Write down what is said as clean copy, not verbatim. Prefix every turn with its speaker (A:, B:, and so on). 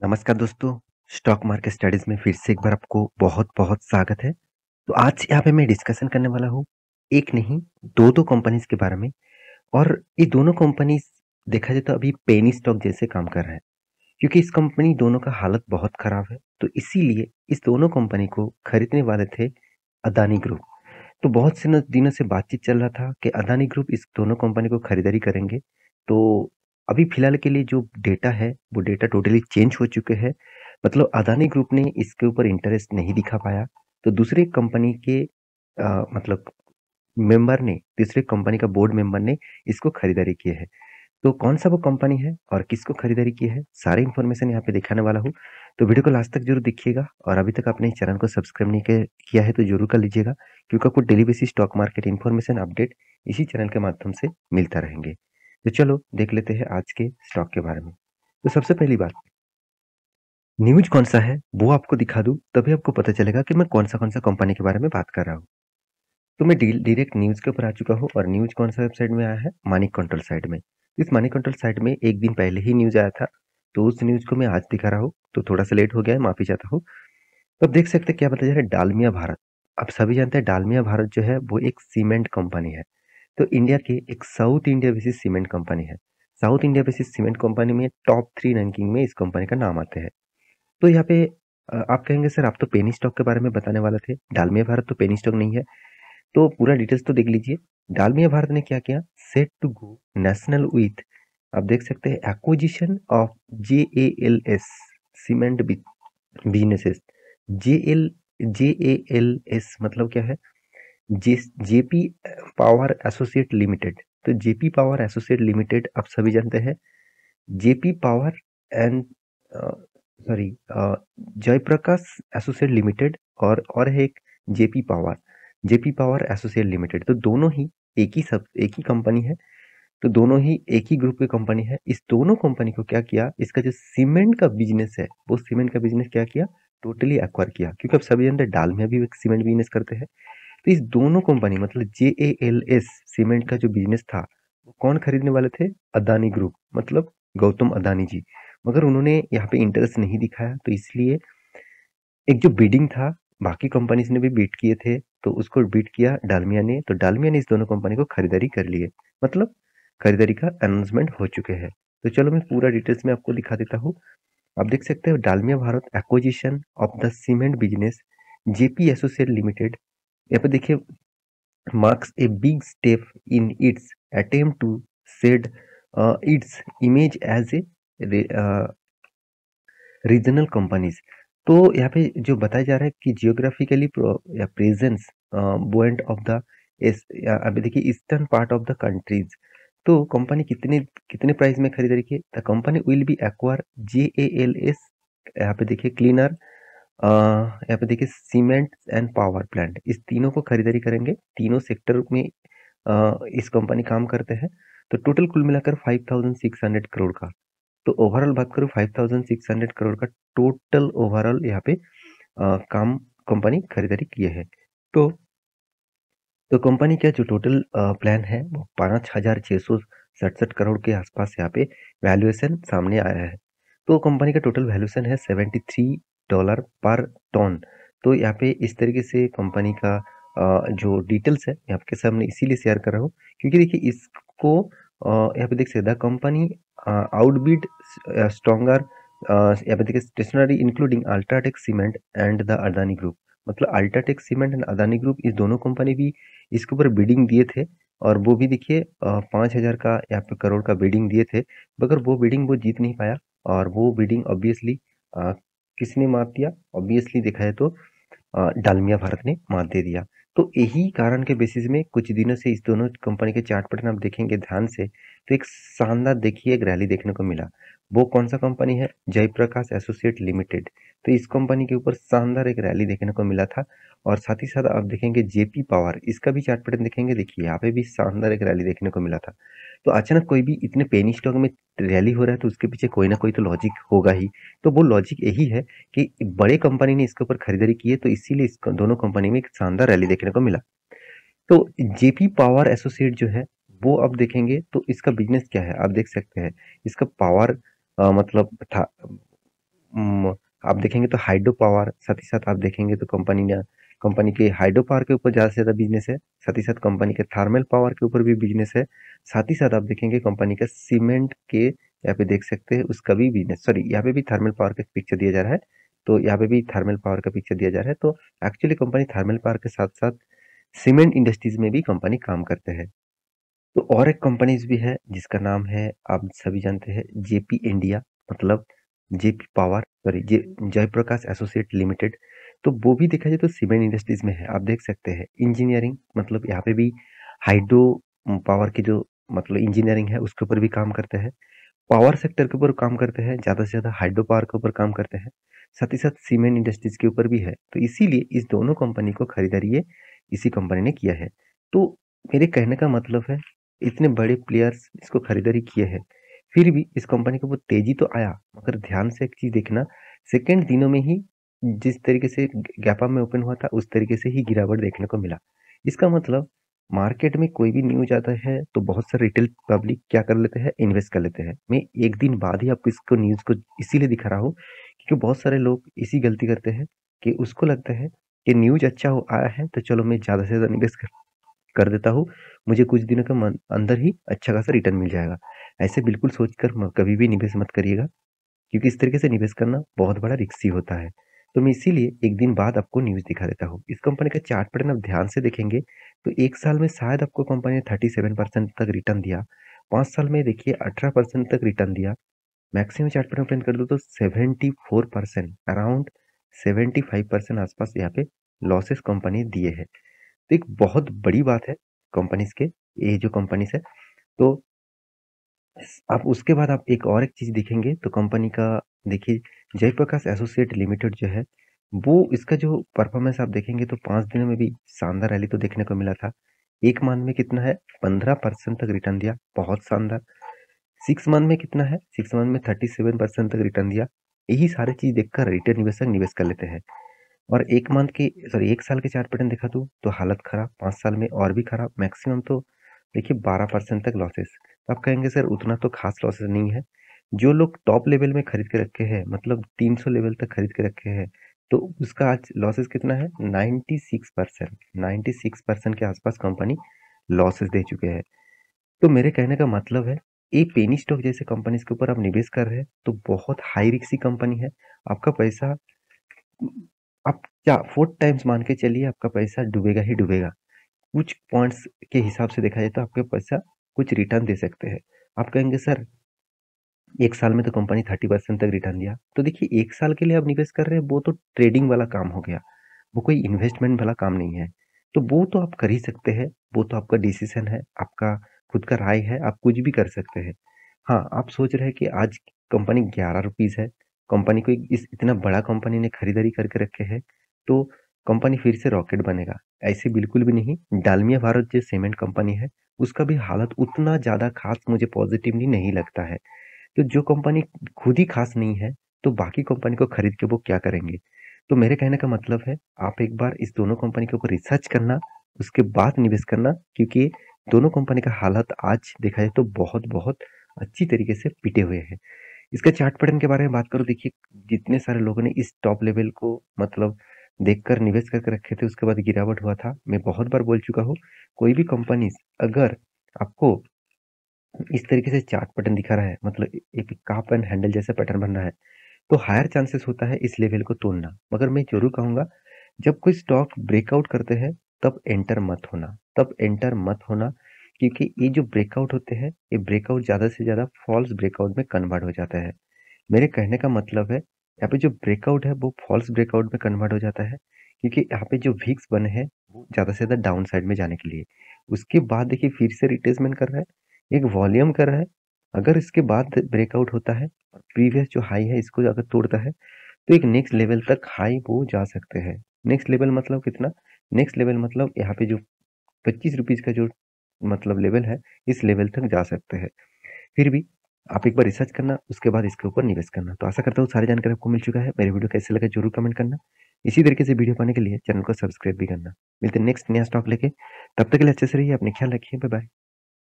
A: नमस्कार दोस्तों, stock market studies में फिर से एक बार आपको बहुत-बहुत स्वागत है। तो आज यहाँ पे मैं डिस्कशन करने वाला हूँ, एक नहीं 2-2 कंपनीज़ के बारे में और ये दोनों कंपनीज़ देखा जाए तो अभी पेनी स्टॉक जैसे काम कर रहा है, क्योंकि इस कंपनी दोनों का हालत बहुत खराब है, तो इसीलिए इस दोनों कंपनी को खरीदने वाले थे अदानी ग्रुप। तो बहुत से न दिनों से बातचीत चल रहा था कि अदानी ग्रुप इस दोनों कंपनी को खरीदारी करेंगे। तो अभी फ़िलहाल के लिए जो डेटा है, वो डेटा टोटली चेंज हो चुके हैं। मतलब अदानी ग्रुप ने इसके ऊपर इंटरेस्ट नहीं दिखा पाया, तो दूसरे कंपनी के मतलब मेंबर ने, तीसरे कंपनी का बोर्ड मेंबर ने इसको खरीदारी की है। तो कौन-सा वो कंपनी है और किसको खरीदारी की है, सारी इन्फॉर्मेशन यहाँ पे दिखाने वाला हूँ। तो वीडियो को लास्ट तक ज़रूर देखिएगा और अभी तक आपने इस चैनल को सब्सक्राइब नहीं किया है तो ज़रूर कर लीजिएगा, क्योंकि आपको daily basis stock market information update इसी चैनल के माध्यम से मिलता रहेंगे। तो चलो देख लेते हैं आज के स्टॉक के बारे में। तो सबसे पहली बात, न्यूज़ कौन-सा है वो आपको दिखा दूँ, तभी आपको पता चलेगा कि मैं कौन-सा कंपनी के बारे में बात कर रहा हूँ। तो मैं डायरेक्ट न्यूज़ के ऊपर आ चुका हूँ और न्यूज़ कौन-सा वेबसाइट में आया है? मनी कंट्रोल साइट में। इस मनी कंट्रोल साइट में 1 दिन पहले ही न्यूज़ आया था, तो उस न्यूज़ को मैं आज दिखा रहा हूँ, तो थोड़ा-सा लेट हो गया है, माफ़ी चाहता हूँ। तो आप देख सकते हैं क्या बताया जा रहा है, डालमिया भारत। आप सभी जानते हैं डालमिया भारत जो है वो एक सीमेंट कंपनी है। तो इंडिया की एक South India basis cement company है। South India basis cement company में टॉप 3 रैंकिंग में इस कंपनी का नाम आते हैं। तो यहाँ पे आप कहेंगे सर आप तो पेनी स्टॉक के बारे में बताने वाले थे, डालमिया भारत तो पेनी स्टॉक नहीं है। तो पूरा डिटेल्स तो देख लीजिए। डालमिया भारत ने क्या किया, set to go national with, आप देख सकते हैं, acquisition of JLS cement businesses. JL JLS मतलब क्या है, जेपी पावर एसोसिएट लिमिटेड। तो जेपी पावर एसोसिएट लिमिटेड आप सभी जानते हैं, JP power and sorry Jaiprakash associate limited, और है एक जेपी पावर एसोसिएट लिमिटेड। तो दोनों ही एक ही कंपनी है, तो दोनों ही एक ही ग्रुप की कंपनी है। इस दोनों कंपनी को क्या किया, इसका जो सीमेंट का बिजनेस है वो सीमेंट का बिजनेस क्या किया, टोटली एक्वायर किया, क्योंकि आप सभी जानते हैं डालमिया भी एक सीमेंट बिजनेस करते हैं। तो इस दोनों कंपनी मतलब जेएएलएस सीमेंट का जो बिजनेस था, वो कौन खरीदने वाले थे, अदानी ग्रुप, मतलब गौतम अदानी जी। मगर उन्होंने यहाँ पे इंटरेस्ट नहीं दिखाया, तो इसलिए एक जो बिडिंग था, बाकी कंपनीज ने भी बिड किए थे, तो उसको बिड किया डालमिया ने, तो डालमिया ने इस दोनों कंपनी को खरीदारी कर लिए। मतलब खरीदारी का अनाउंसमेंट हो चुके हैं। तो चलो मैं पूरा डिटेल्स में आपको दिखा देता हूँ। आप देख सकते हो Dalmia Bharat acquisition of the cement business JP associate limited. यहाँ पे देखिए, marks a big step in its attempt to set its image as a regional companies. तो यहाँ पे जो बताया जा रहा है कि geographically presence point of the अभी देखिए eastern part of the countries. तो कंपनी कितने कितने प्राइस में खरीदारी की, the company will be acquire JALS, यहाँ पे देखिए क्लीनर, यहाँ पे देखिए सीमेंट एंड पावर प्लांट, इस तीनों को खरीदारी करेंगे। तीनों सेक्टर में इस कंपनी काम करते हैं। तो टोटल कुल मिलाकर 5600 करोड़ का, तो ओवरऑल बात करूँ 5600 करोड़ का टोटल ओवरऑल यहाँ पे काम कंपनी खरीदारी किए है। तो कंपनी का जो टोटल प्लान है वो 5667 करोड़ के आसपास यहाँ पे वैल्यूएशन सामने आया है। तो कंपनी का टोटल वैल्यूएशन है $73 पर टन। तो यहाँ पे इस तरीके से कंपनी का जो डिटेल्स है मैं आपके सामने इसीलिए शेयर कर रहा हूँ, क्योंकि देखिए इसको यहाँ पे देख सकते, द कंपनी आउटबिड स्ट्रॉन्गर, यहाँ पे देखिए stationery including UltraTech cement and the Adani group. मतलब UltraTech cement and Adani group, इस दोनों कंपनी भी इसके ऊपर बिडिंग दिए थे, और वो भी देखिए 5000 का यहाँ पे करोड़ का बिडिंग दिए थे, मगर वो बिडिंग वो जीत नहीं पाया। और वो बिडिंग ऑब्वियसली किसने मात दिया, ऑब्वियसली देखा है तो डालमिया भारत ने मात दे दिया। तो यही कारण के बेसिस में कुछ दिनों से इस दोनों कंपनी के चार्ट पैटर्न आप देखेंगे ध्यान से, तो एक शानदार देखिए एक रैली देखने को मिला। वो कौन सा कंपनी है, जयप्रकाश एसोसिएट लिमिटेड। तो इस कंपनी के ऊपर शानदार एक रैली देखने को मिला था। और साथ ही साथ आप देखेंगे जेपी पावर, इसका भी चार्ट पैटर्न देखेंगे, देखिए यहाँ पे भी शानदार एक रैली देखने को मिला था। तो अचानक कोई भी इतने पेनी स्टॉक में रैली हो रहा है, तो उसके पीछे कोई ना कोई तो लॉजिक होगा ही। तो वो लॉजिक यही है कि बड़े कंपनी ने इसके ऊपर खरीदारी की है, तो इसीलिए इस दोनों कंपनी में एक शानदार रैली देखने को मिला। तो जेपी पावर एसोसिएट जो है वो अब देखेंगे तो इसका बिजनेस क्या है, आप देख सकते हैं। इसका पावर मतलब था, आप देखेंगे तो हाइड्रो पावर, साथ ही साथ आप देखेंगे तो कंपनी के हाइड्रो पावर के ऊपर ज़्यादा से ज़्यादा बिजनेस है, साथ ही साथ कंपनी के थर्मल पावर के ऊपर भी बिजनेस है, साथ ही साथ आप देखेंगे कंपनी का सीमेंट के यहाँ पे देख सकते हैं उसका भी बिजनेस, सॉरी यहाँ पे भी थर्मल पावर का पिक्चर दिया जा रहा है, तो यहाँ पे भी थर्मल पावर का पिक्चर दिया जा रहा है। तो एक्चुअली कंपनी थर्मल पावर के साथ साथ सीमेंट इंडस्ट्रीज में भी कंपनी काम करते हैं। तो और एक कंपनीज भी है जिसका नाम है, आप सभी जानते हैं, जेपी इंडिया, मतलब JP power, sorry Jaiprakash associate limited. तो वो भी देखा जाए तो सीमेंट इंडस्ट्रीज में है। आप देख सकते हैं इंजीनियरिंग, मतलब यहाँ पे भी हाइड्रो पावर की जो मतलब इंजीनियरिंग है उसके ऊपर भी काम करते हैं, पावर सेक्टर के ऊपर काम करते हैं, ज़्यादा से ज़्यादा हाइड्रो पावर के ऊपर काम करते हैं, साथ ही साथ सीमेंट इंडस्ट्रीज के ऊपर भी है। तो इसीलिए इस दोनों कंपनी को खरीदारी ये इसी कंपनी ने किया है। तो मेरे कहने का मतलब है, इतने बड़े प्लेयर्स इसको खरीदारी किए हैं, फिर भी इस कंपनी को वो तेजी तो आया, मगर ध्यान से एक चीज देखना, सेकेंड दिनों में ही जिस तरीके से गैपा में ओपन हुआ था उस तरीके से ही गिरावट देखने को मिला। इसका मतलब मार्केट में कोई भी न्यूज आता है तो बहुत सारे रिटेल पब्लिक क्या कर लेते हैं, इन्वेस्ट कर लेते हैं। मैं एक दिन बाद ही आपको इसको न्यूज को इसीलिए दिखा रहा हूँ क्योंकि बहुत सारे लोग इसी गलती करते हैं कि उसको लगता है कि न्यूज अच्छा हो आया है तो चलो मैं ज्यादा से ज्यादा निवेश कर देता हूँ, मुझे कुछ दिनों के अंदर ही अच्छा खासा रिटर्न मिल जाएगा। ऐसे बिल्कुल सोचकर कभी भी निवेश मत करिएगा, क्योंकि इस तरीके से निवेश करना बहुत बड़ा रिस्की होता है। तो मैं इसीलिए एक दिन बाद आपको न्यूज़ दिखा देता हूँ। इस कंपनी का चार्ट पैटर्न आप ध्यान से देखेंगे तो 1 साल में शायद आपको कंपनी ने 37% तक रिटर्न दिया। 5 साल में देखिए 18% तक रिटर्न दिया। मैक्सिमम चार्ट पैटर्न ओपन कर दो तो 74%, अराउंड 75% आसपास यहाँ पे लॉसेस कंपनी दिए हैं। तो एक बहुत बड़ी बात है कंपनीज के, ये जो कंपनीज है। तो आप उसके बाद आप एक और एक चीज देखेंगे तो कंपनी का, देखिए जयप्रकाश एसोसिएट लिमिटेड जो है, वो इसका जो परफॉर्मेंस आप देखेंगे तो 5 दिनों में भी शानदार रैली तो देखने को मिला था। एक मंथ में कितना है, 15% तक रिटर्न दिया, बहुत शानदार। 6 मंथ में कितना है, 6 मंथ में 37% तक रिटर्न दिया। यही सारी चीज देखकर रिटेल निवेशक निवेश कर लेते हैं। और एक मंथ के, सॉरी 1 साल के चार्ट पैटर्न देखा तो हालत खराब, 5 साल में और भी खराब, मैक्सिमम तो देखिए 12% तक लॉसेस। तो आप कहेंगे सर उतना तो खास लॉसेस नहीं है। जो लोग टॉप लेवल में खरीद के रखे हैं, मतलब 300 लेवल तक खरीद के रखे हैं, तो उसका आज लॉसेस कितना है, 96%, 96% के आसपास कंपनी लॉसेस दे चुके हैं। तो मेरे कहने का मतलब है, ये पेनी स्टॉक जैसे कंपनीज के ऊपर आप निवेश कर रहे हैं तो बहुत हाई रिस्की कंपनी है। आपका पैसा, आप क्या 4 टाइम्स मान के चलिए, आपका पैसा डूबेगा ही डूबेगा। कुछ पॉइंट्स के हिसाब से देखा जाए तो आपके पैसा कुछ रिटर्न दे सकते हैं। आप कहेंगे सर 1 साल में तो कंपनी 30% तक रिटर्न दिया, तो देखिए 1 साल के लिए आप निवेश कर रहे हैं, वो तो ट्रेडिंग वाला काम हो गया, वो कोई इन्वेस्टमेंट वाला काम नहीं है। तो वो तो आप कर ही सकते हैं, वो तो आपका डिसीजन है, आपका खुद का राय है, आप कुछ भी कर सकते हैं। हाँ, आप सोच रहे हैं कि आज कंपनी 11 रुपीज है, कंपनी को इस इतना बड़ा कंपनी ने खरीदारी करके रखे हैं, तो कंपनी फिर से रॉकेट बनेगा, ऐसे बिल्कुल भी नहीं। डालमिया भारत जो सीमेंट कंपनी है, उसका भी हालत उतना ज्यादा खास मुझे पॉजिटिवली नहीं लगता है। तो जो कंपनी खुद ही खास नहीं है, तो बाकी कंपनी को खरीद के वो क्या करेंगे। तो मेरे कहने का मतलब है, आप एक बार इस दोनों कंपनी के ऊपर रिसर्च करना, उसके बाद निवेश करना, क्योंकि दोनों कंपनी का हालत आज देखा जाए तो बहुत बहुत अच्छी तरीके से पिटे हुए हैं। इसका चार्ट पैटर्न के बारे में बात करूं, देखिए जितने सारे लोगों ने इस टॉप लेवल को मतलब देखकर निवेश करके रखे थे, उसके बाद गिरावट हुआ था। मैं बहुत बार बोल चुका हूँ, कोई भी कंपनी अगर आपको इस तरीके से चार्ट पैटर्न दिखा रहा है, मतलब एक कप एंड हैंडल जैसा पैटर्न बन रहा है, तो हायर चांसेस होता है इस लेवल को तोड़ना। मगर मैं जरूर कहूंगा, जब कोई स्टॉक ब्रेकआउट करते हैं तब एंटर मत होना, तब एंटर मत होना, क्योंकि ये जो ब्रेकआउट होते हैं, ये ब्रेकआउट ज्यादा से ज्यादा फॉल्स ब्रेकआउट में कन्वर्ट हो जाता है। मेरे कहने का मतलब है, यहाँ पे जो ब्रेकआउट है वो फॉल्स ब्रेकआउट में कन्वर्ट हो जाता है, क्योंकि यहाँ पे जो विक्स बने हैं वो ज्यादा से ज्यादा डाउन साइड में जाने के लिए, उसके बाद देखिए फिर से रिट्रेसमेंट कर रहा है, एक वॉल्यूम कर रहा है। अगर इसके बाद ब्रेकआउट होता है और प्रीवियस जो हाई है इसको अगर तोड़ता है, तो एक नेक्स्ट लेवल तक हाई वो जा सकते हैं। नेक्स्ट लेवल मतलब कितना, नेक्स्ट लेवल मतलब यहाँ पे जो 25 रुपीज का जो मतलब लेवल है, इस लेवल तक जा सकते हैं। फिर भी आप एक बार रिसर्च करना, उसके बाद इसके ऊपर निवेश करना। तो आशा करता हूँ सारी जानकारी आपको मिल चुका है। मेरे वीडियो कैसे लगा जरूर कमेंट करना। इसी तरीके से वीडियो पाने के लिए चैनल को सब्सक्राइब भी करना। मिलते हैं नेक्स्ट नया स्टॉक लेके, तब तक के लिए अच्छे से रहिए, अपने ख्याल रखिए, बाय बाय।